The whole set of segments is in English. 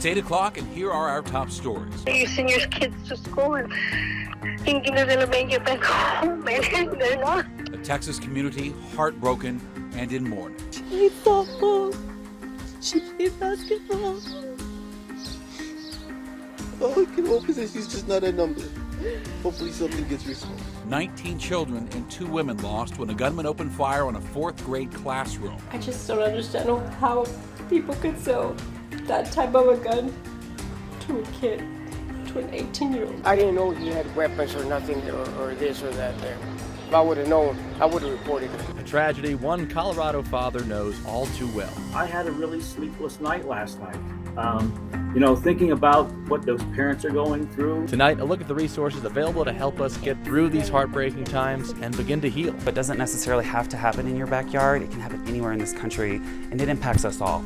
It's 8 o'clock, and here are our top stories. You send your kids to school and thinking they're going to make it back home, and they're not. The Texas community heartbroken and in mourning. She played softball. She played basketball. All I can hope is that she's just not a number. Hopefully something gets resolved. 19 children and 2 women lost when a gunman opened fire on a 4th grade classroom. I just don't understand how people could sell that type of a gun to a kid, to an 18-year-old. I didn't know he had weapons or nothing or this or that there. If I would have known, I would have reported it. A tragedy one Colorado father knows all too well. I had a really sleepless night last night. Thinking about what those parents are going through. Tonight, a look at the resources available to help us get through these heartbreaking times and begin to heal. It doesn't necessarily have to happen in your backyard. It can happen anywhere in this country, and it impacts us all.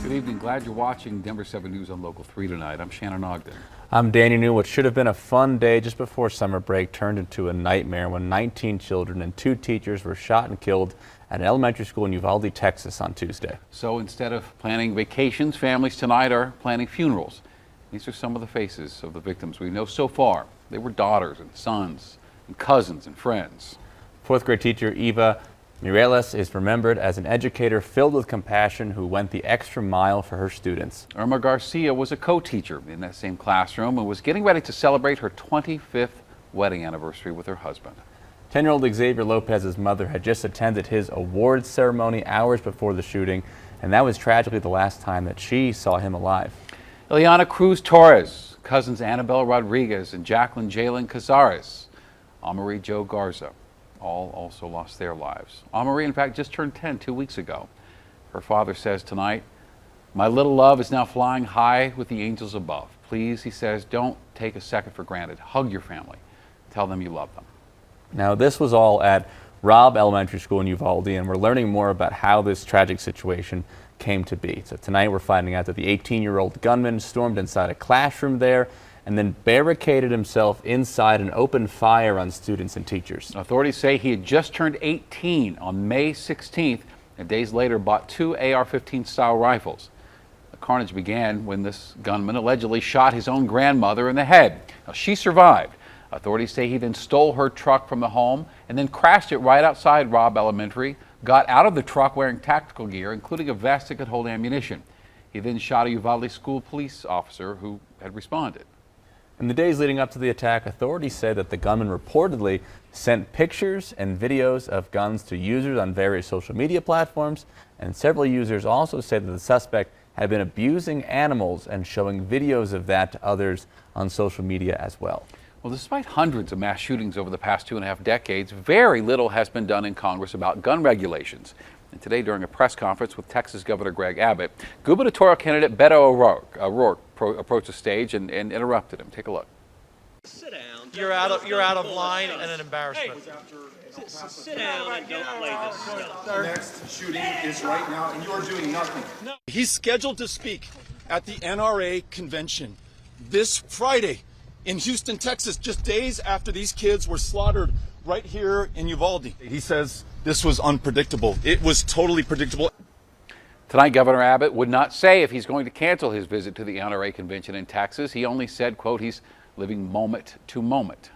Good evening. Glad you're watching Denver 7 News on Local 3 tonight. I'm Shannon Ogden. I'm Daniel New. What should have been a fun day just before summer break turned into a nightmare when 19 children and 2 teachers were shot and killed at an elementary school in Uvalde, Texas on Tuesday. So instead of planning vacations, families tonight are planning funerals. These are some of the faces of the victims we know so far. They were daughters and sons and cousins and friends. 4th grade teacher Eva Mireles is remembered as an educator filled with compassion who went the extra mile for her students. Irma Garcia was a co-teacher in that same classroom and was getting ready to celebrate her 25th wedding anniversary with her husband. 10-year-old Xavier Lopez's mother had just attended his awards ceremony hours before the shooting, and that was tragically the last time that she saw him alive. Ileana Cruz Torres, cousins Annabelle Rodriguez and Jacqueline Jalen Cazares, Amarie Joe Garza, all also lost their lives. Amarie, in fact, just turned 10 2 weeks ago. Her father says tonight, "My little love is now flying high with the angels above. Please," he says, "don't take a second for granted. Hug your family. Tell them you love them." Now, this was all at Robb Elementary School in Uvalde, and we're learning more about how this tragic situation came to be. So tonight we're finding out that the 18-year-old gunman stormed inside a classroom there and then barricaded himself inside and opened fire on students and teachers. Authorities say he had just turned 18 on May 16th and days later bought 2 AR-15 style rifles. The carnage began when this gunman allegedly shot his own grandmother in the head. Now, she survived. Authorities say he then stole her truck from the home and then crashed it right outside Robb Elementary, got out of the truck wearing tactical gear, including a vest that could hold ammunition. He then shot a Uvalde school police officer who had responded. In the days leading up to the attack, authorities say that the gunman reportedly sent pictures and videos of guns to users on various social media platforms, and several users also say that the suspect had been abusing animals and showing videos of that to others on social media as well. Well, despite hundreds of mass shootings over the past 2.5 decades, very little has been done in Congress about gun regulations. And today, during a press conference with Texas Governor Greg Abbott, gubernatorial candidate Beto O'Rourke approached the stage and interrupted him. Take a look. Sit down. You're out of line and an embarrassment. Hey, sit down and don't play this stuff. Next shooting is right now, and you're doing nothing. No. He's scheduled to speak at the NRA convention this Friday in Houston, Texas, just days after these kids were slaughtered right here in Uvalde. He says this was unpredictable. It was totally predictable. Tonight, Governor Abbott would not say if he's going to cancel his visit to the NRA convention in Texas. He only said, quote, he's living moment to moment.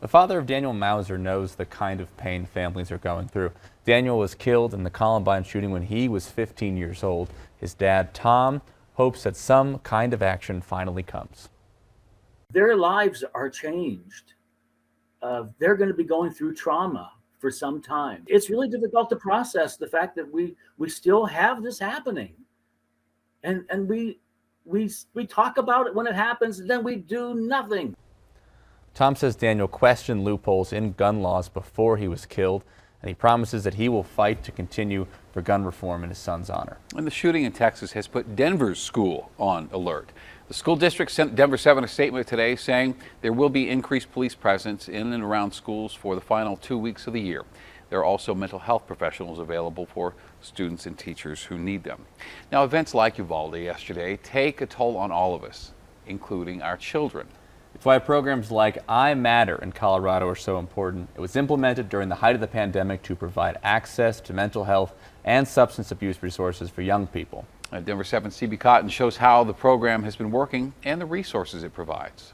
The father of Daniel Mauser knows the kind of pain families are going through. Daniel was killed in the Columbine shooting when he was 15 years old. His dad, Tom, hopes that some kind of action finally comes. Their lives are changed. They're going to be going through trauma for some time. It's really difficult to process the fact that we still have this happening. And we talk about it when it happens, and then we do nothing. Tom says Daniel questioned loopholes in gun laws before he was killed, and he promises that he will fight to continue for gun reform in his son's honor. And the shooting in Texas has put Denver's school on alert. The school district sent Denver 7 a statement today saying there will be increased police presence in and around schools for the final 2 weeks of the year. There are also mental health professionals available for students and teachers who need them. Now, events like Uvalde yesterday take a toll on all of us, including our children. It's why programs like I Matter in Colorado are so important. It was implemented during the height of the pandemic to provide access to mental health and substance abuse resources for young people. Denver 7's CB Cotton shows how the program has been working and the resources it provides.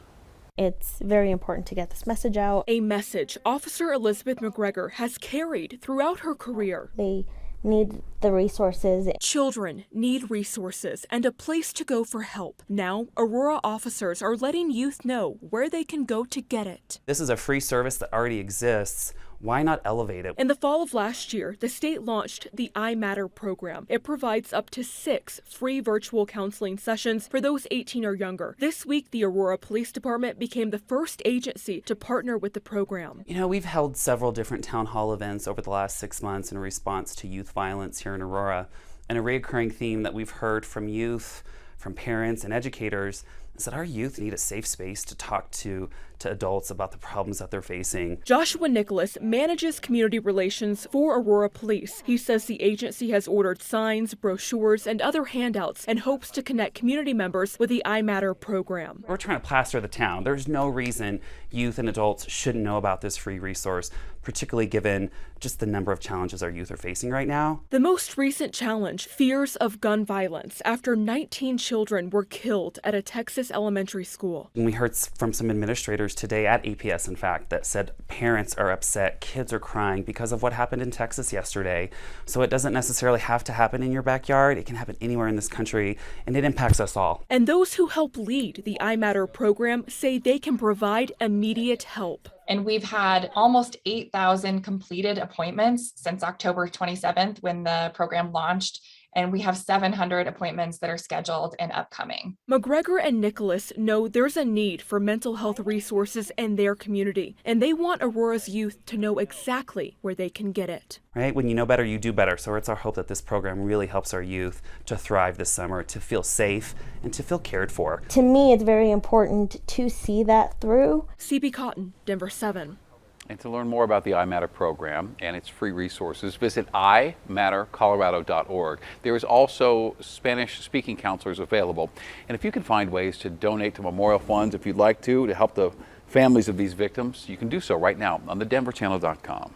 It's very important to get this message out. A message Officer Elizabeth McGregor has carried throughout her career. They need the resources. Children need resources and a place to go for help. Now, Aurora officers are letting youth know where they can go to get it. This is a free service that already exists. Why not elevate it? In the fall of last year, the state launched the I Matter program. It provides up to 6 free virtual counseling sessions for those 18 or younger. This week, the Aurora Police Department became the first agency to partner with the program. You know, we've held several different town hall events over the last 6 months in response to youth violence here in Aurora. And a recurring theme that we've heard from youth, from parents and educators is that our youth need a safe space to talk to adults about the problems that they're facing. Joshua Nicholas manages community relations for Aurora Police. He says the agency has ordered signs, brochures, and other handouts and hopes to connect community members with the I Matter program. We're trying to plaster the town. There's no reason youth and adults shouldn't know about this free resource, particularly given just the number of challenges our youth are facing right now. The most recent challenge, fears of gun violence after 19 children were killed at a Texas elementary school. And we heard from some administrators today at APS, in fact, that said parents are upset, kids are crying because of what happened in Texas yesterday. So it doesn't necessarily have to happen in your backyard. It can happen anywhere in this country, and it impacts us all. And those who help lead the I Matter program say they can provide immediate help. And we've had almost 8,000 completed appointments since October 27th when the program launched. And we have 700 appointments that are scheduled and upcoming. McGregor and Nicholas know there's a need for mental health resources in their community, and they want Aurora's youth to know exactly where they can get it. Right? When you know better, you do better. So it's our hope that this program really helps our youth to thrive this summer, to feel safe, and to feel cared for. To me, it's very important to see that through. CB Cotton, Denver 7. And to learn more about the I Matter program and its free resources, visit imattercolorado.org. There is also Spanish-speaking counselors available. And if you can find ways to donate to memorial funds, if you'd like to help the families of these victims, you can do so right now on thedenverchannel.com.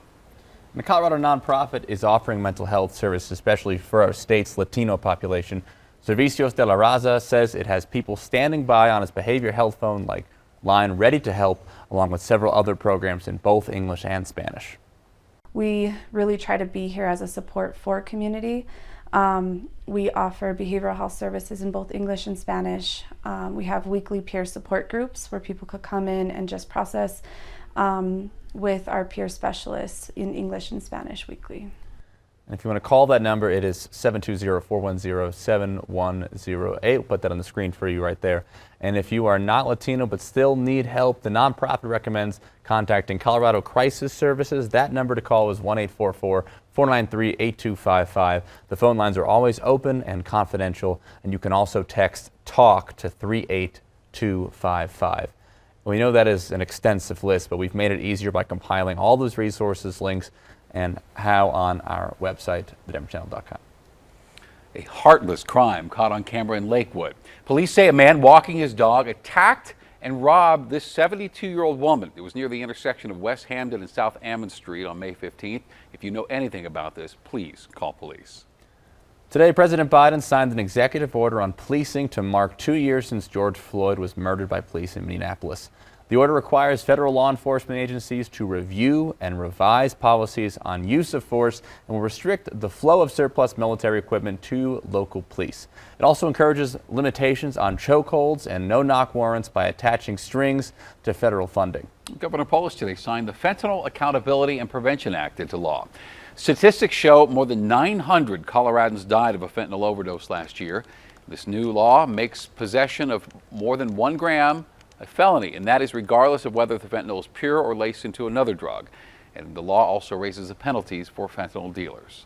The Colorado nonprofit is offering mental health services, especially for our state's Latino population. Servicios de la Raza says it has people standing by on its behavioral health phone line ready to help, along with several other programs in both English and Spanish. We really try to be here as a support for community. We offer behavioral health services in both English and Spanish. We have weekly peer support groups where people could come in and just process with our peer specialists in English and Spanish weekly. And if you want to call that number, it is 720-410-7108. We'll put that on the screen for you right there. And if you are not Latino but still need help, the nonprofit recommends contacting Colorado Crisis Services. That number to call is 1-844-493-8255. The phone lines are always open and confidential, and you can also text TALK to 38255. We know that is an extensive list, but we've made it easier by compiling all those resources, links, and how on our website, thedenverchannel.com. A heartless crime caught on camera in Lakewood. Police say a man walking his dog attacked and robbed this 72-year-old woman. It was near the intersection of West Hamden and South Ammon Street on May 15th. If you know anything about this, please call police. Today, President Biden signed an executive order on policing to mark 2 years since George Floyd was murdered by police in Minneapolis. The order requires federal law enforcement agencies to review and revise policies on use of force and will restrict the flow of surplus military equipment to local police. It also encourages limitations on chokeholds and no-knock warrants by attaching strings to federal funding. Governor Polis today signed the Fentanyl Accountability and Prevention Act into law. Statistics show more than 900 Coloradans died of a fentanyl overdose last year. This new law makes possession of more than 1 gram a felony, and that is regardless of whether the fentanyl is pure or laced into another drug. And the law also raises the penalties for fentanyl dealers.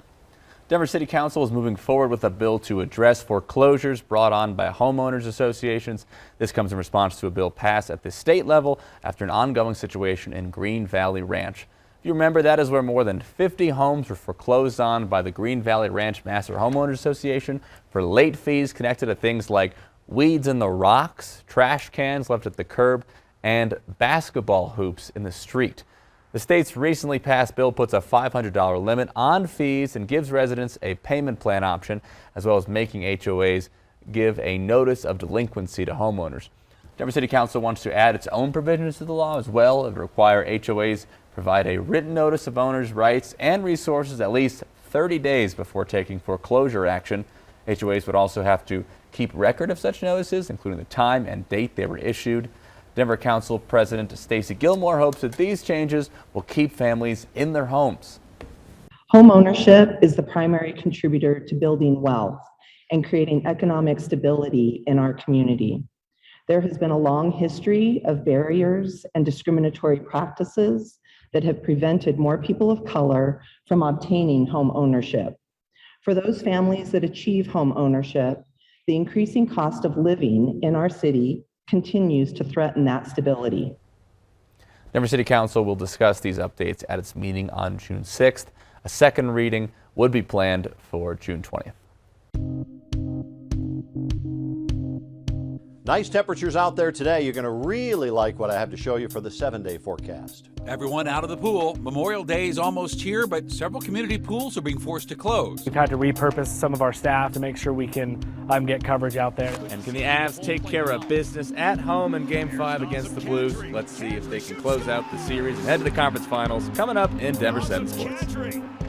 Denver City Council is moving forward with a bill to address foreclosures brought on by homeowners associations. This comes in response to a bill passed at the state level after an ongoing situation in Green Valley Ranch. If you remember, that is where more than 50 homes were foreclosed on by the Green Valley Ranch Master Homeowners Association for late fees connected to things like weeds in the rocks, trash cans left at the curb, and basketball hoops in the street. The state's recently passed bill puts a $500 limit on fees and gives residents a payment plan option, as well as making HOAs give a notice of delinquency to homeowners. Denver City Council wants to add its own provisions to the law as well and require HOAs provide a written notice of owners' rights and resources at least 30 days before taking foreclosure action. HOAs would also have to keep record of such notices, including the time and date they were issued. Denver Council President Stacy Gilmore hopes that these changes will keep families in their homes. Home ownership is the primary contributor to building wealth and creating economic stability in our community. There has been a long history of barriers and discriminatory practices that have prevented more people of color from obtaining home ownership. For those families that achieve home ownership, the increasing cost of living in our city continues to threaten that stability. Denver City Council will discuss these updates at its meeting on June 6th. A second reading would be planned for June 20th. Nice temperatures out there today. You're going to really like what I have to show you for the 7-day forecast. Everyone out of the pool. Memorial Day is almost here, but several community pools are being forced to close. We've had to repurpose some of our staff to make sure we can get coverage out there. And can the Avs take care of business at home in Game 5 against the Blues? Let's see if they can close out the series and head to the conference finals coming up in Denver 7 Sports.